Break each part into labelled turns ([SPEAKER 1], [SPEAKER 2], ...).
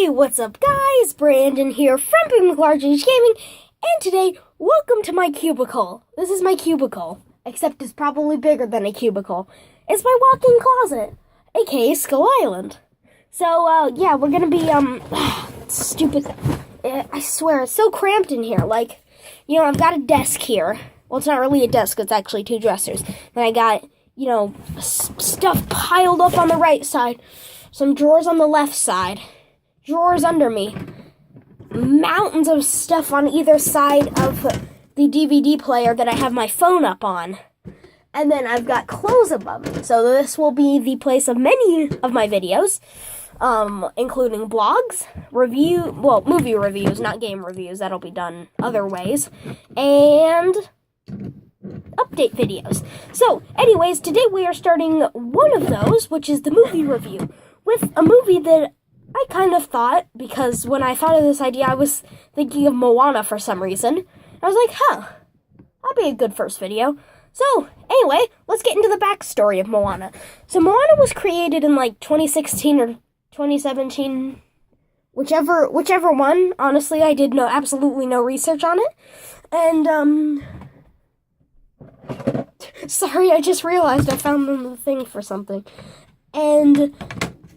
[SPEAKER 1] Hey, what's up guys? Brandon here from BigMcLargerHuge Gaming, and today, welcome to my cubicle. This is my cubicle, except it's probably bigger than a cubicle. It's my walk-in closet, aka Skull Island. So, yeah, we're gonna be, stupid. I swear, it's so cramped in here. Like, you know, I've got a desk here. Well, it's not really a desk, it's actually two dressers. Then I got, you know, stuff piled up on the right side, some drawers on the left side, drawers under me, mountains of stuff on either side of the DVD player that I have my phone up on. And then I've got clothes above me. So this will be the place of many of my videos, including blogs, movie reviews, not game reviews. That'll be done other ways. And update videos. So, anyways, today we are starting one of those, which is the movie review, with a movie that I kind of thought, because when I thought of this idea, I was thinking of Moana for some reason. I was like, that'd be a good first video. So, anyway, let's get into the backstory of Moana. So, Moana was created in, like, 2016 or 2017, whichever one. Honestly, I did absolutely no research on it. And, sorry, I just realized I found the thing for something. And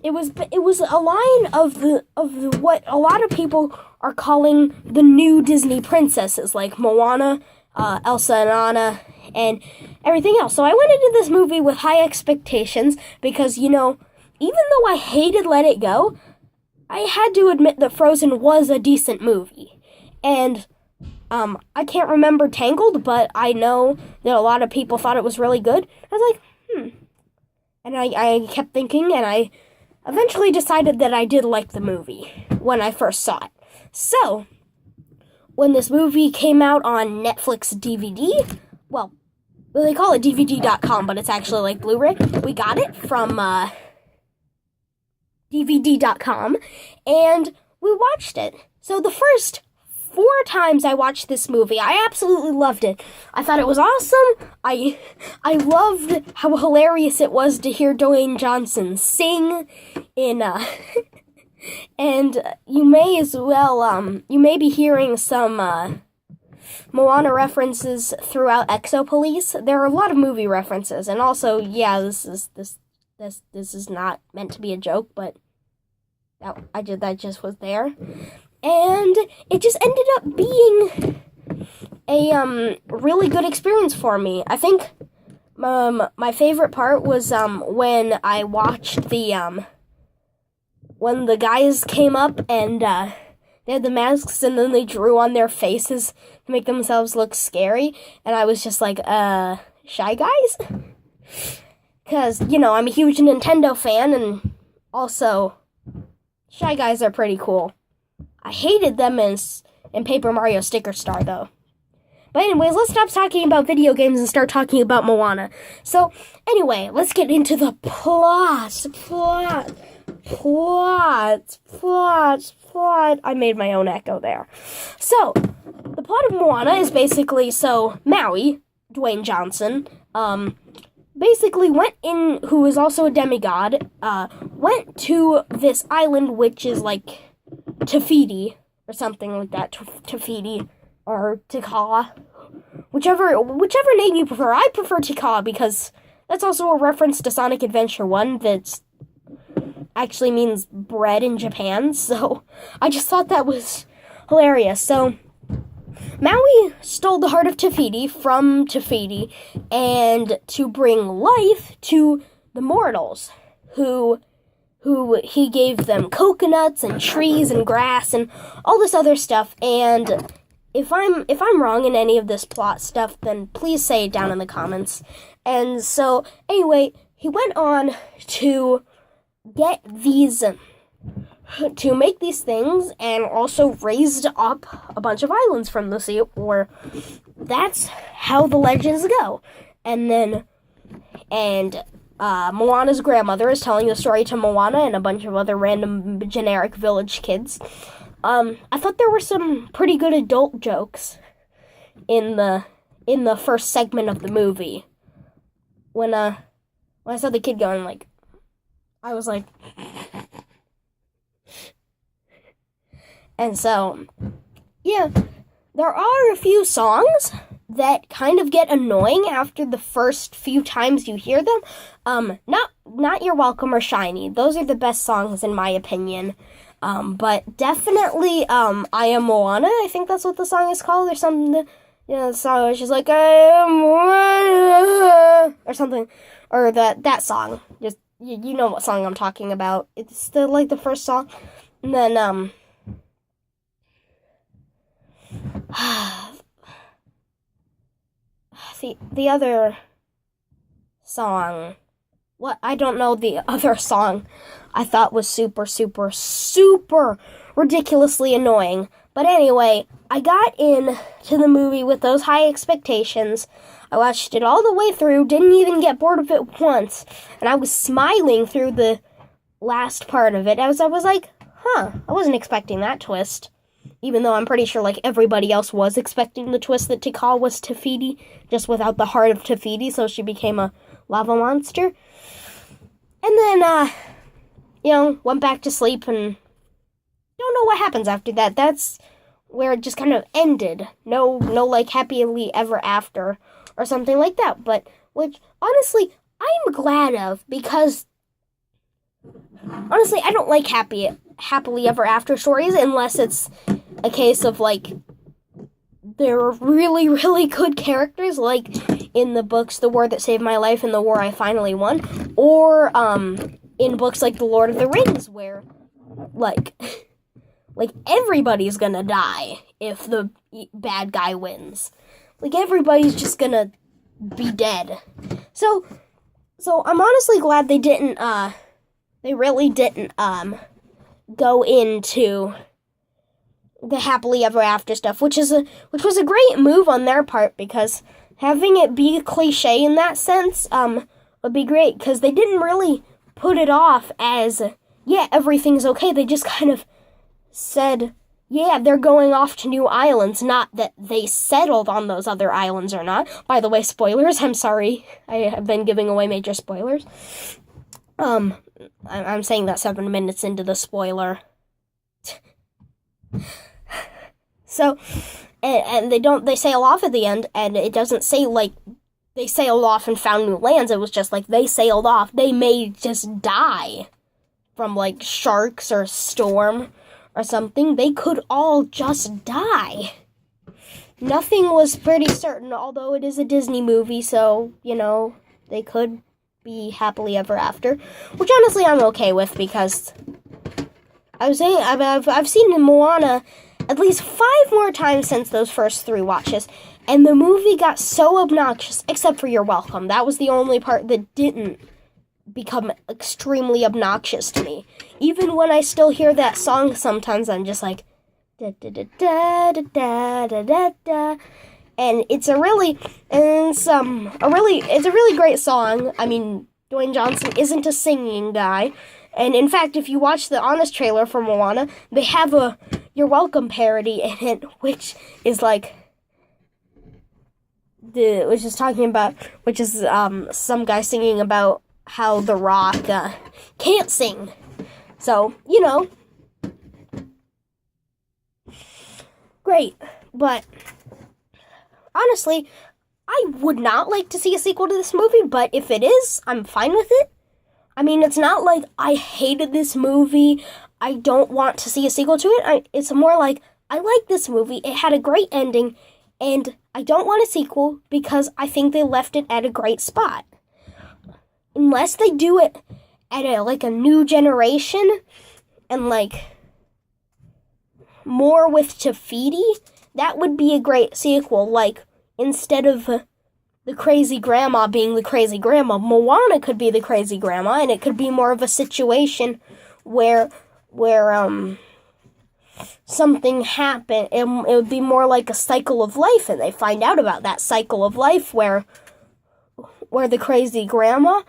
[SPEAKER 1] it was a line of what a lot of people are calling the new Disney princesses, like Moana, Elsa and Anna, and everything else. So I went into this movie with high expectations because, you know, even though I hated Let It Go, I had to admit that Frozen was a decent movie. And I can't remember Tangled, but I know that a lot of people thought it was really good. I was like, And I kept thinking, and I eventually decided that I did like the movie when I first saw it. So, when this movie came out on Netflix DVD, well, they call it DVD.com, but it's actually like Blu-ray. We got it from DVD.com, and we watched it. So the first 4 times I watched this movie, I absolutely loved it. I thought it was awesome. I loved how hilarious it was to hear Dwayne Johnson sing in, and you may as well, you may be hearing some, Moana references throughout Exopolice. There are a lot of movie references, and also, yeah, this is not meant to be a joke, but that just was there. And it just ended up being a really good experience for me. I think my favorite part was when I watched when the guys came up and they had the masks and then they drew on their faces to make themselves look scary. And I was just like, Shy Guys? Because, you know, I'm a huge Nintendo fan, and also Shy Guys are pretty cool. I hated them in Paper Mario Sticker Star, though. But anyways, let's stop talking about video games and start talking about Moana. So, anyway, let's get into the plot. I made my own echo there. So, the plot of Moana is basically, Maui, Dwayne Johnson, basically who is also a demigod, went to this island, which is like Tafiti, or something like that. Tafiti, or Tikal, whichever name you prefer. I prefer Tikal because that's also a reference to Sonic Adventure 1 that actually means bread in Japan, so I just thought that was hilarious. So, Maui stole the heart of Tafiti from Tafiti, and to bring life to the mortals, who he gave them coconuts and trees and grass and all this other stuff. And if I'm wrong in any of this plot stuff, then please say it down in the comments. And so anyway, he went on to get these, to make these things, and also raised up a bunch of islands from the sea, or that's how the legends go. And Moana's grandmother is telling the story to Moana and a bunch of other random generic village kids. I thought there were some pretty good adult jokes in the first segment of the movie. When I saw the kid going, like, I was like, And so, yeah, there are a few songs that kind of get annoying after the first few times you hear them. Not You're Welcome or Shiny. Those are the best songs in my opinion. But definitely, I Am Moana. I think that's what the song is called, or something. The song is just like, I am Moana, or something. Or that song. Just, you know what song I'm talking about. It's the first song. And then, the other song. What? I don't know the other song I thought was super, super, super ridiculously annoying. But anyway, I got into the movie with those high expectations. I watched it all the way through, didn't even get bored of it once, and I was smiling through the last part of it. I was like, I wasn't expecting that twist. Even though I'm pretty sure, everybody else was expecting the twist that Tikal was Te Fiti, just without the heart of Te Fiti, so she became a lava monster. And then, went back to sleep and don't know what happens after that. That's where it just kind of ended. No, happily ever after or something like that. But, which, honestly, I'm glad of, because, honestly, I don't like happily ever after stories unless it's a case of, they're really, really good characters, like in the books The War That Saved My Life and The War I Finally Won, or, in books like The Lord of the Rings, where, everybody's gonna die if the bad guy wins. Everybody's just gonna be dead. So I'm honestly glad they really didn't, go into the happily ever after stuff, which was a great move on their part, because having it be cliche in that sense, would be great, because they didn't really put it off as, yeah, everything's okay. They just kind of said, yeah, they're going off to new islands, not that they settled on those other islands or not. By the way, spoilers, I'm sorry. I have been giving away major spoilers. I'm saying that 7 minutes into the spoiler. So, and they sail off at the end, and it doesn't say, they sailed off and found new lands. It was just, they sailed off. They may just die from, sharks or storm or something. They could all just die. Nothing was pretty certain, although it is a Disney movie, so, they could be happily ever after, which honestly I'm okay with, because I've seen Moana at least 5 more times since those first 3 watches, and the movie got so obnoxious, except for You're Welcome. That was the only part that didn't become extremely obnoxious to me. Even when I still hear that song sometimes, I'm just like, da da da da da da da da. And it's a really great song. I mean, Dwayne Johnson isn't a singing guy. And in fact, if you watch the Honest trailer for Moana, they have a You're Welcome parody in it, which is some guy singing about how The Rock can't sing. So, great. But honestly, I would not like to see a sequel to this movie, but if it is, I'm fine with it. I mean, it's not like I hated this movie, I don't want to see a sequel to it. It's more like, I like this movie, it had a great ending, and I don't want a sequel because I think they left it at a great spot. Unless they do it at a new generation, and more with Te Fiti, that would be a great sequel. Instead of the crazy grandma being the crazy grandma, Moana could be the crazy grandma, and it could be more of a situation where something happened. It would be more like a cycle of life, and they find out about that cycle of life where the crazy grandma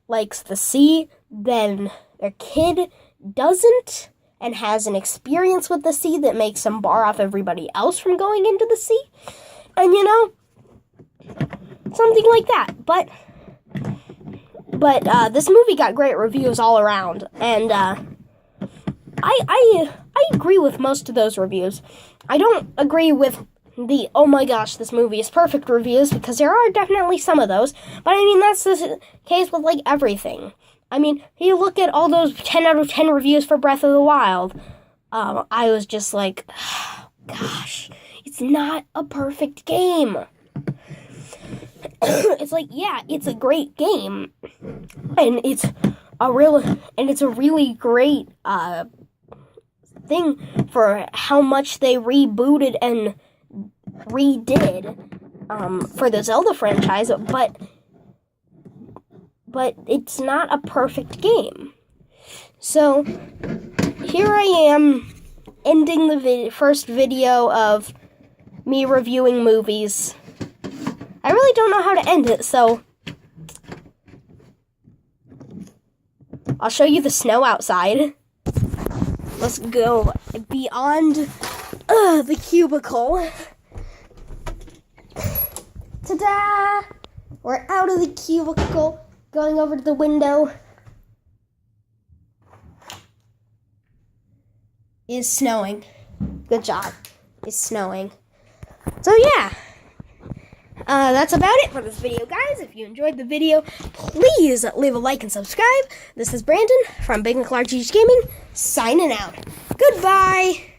[SPEAKER 1] likes the sea, then their kid doesn't, and has an experience with the sea that makes them bar off everybody else from going into the sea. And, something like that. But this movie got great reviews all around. And I agree with most of those reviews. I don't agree with the, oh my gosh, this movie is perfect reviews, because there are definitely some of those. But I mean, that's the case with, like, everything. I mean, you look at all those 10 out of 10 reviews for Breath of the Wild. I was just like, oh, gosh, it's not a perfect game. It's like, yeah, it's a great game, and it's a really great thing for how much they rebooted and redid for the Zelda franchise, but it's not a perfect game. So here I am, ending the first video of me reviewing movies. I really don't know how to end it, so I'll show you the snow outside. Let's go beyond the cubicle. Ta-da! We're out of the cubicle, going over to the window. It's snowing. Good job. It's snowing. So yeah. That's about it for this video, guys. If you enjoyed the video, please leave a like and subscribe. This is Brandon from BigMcLargerHuge Gaming, signing out. Goodbye!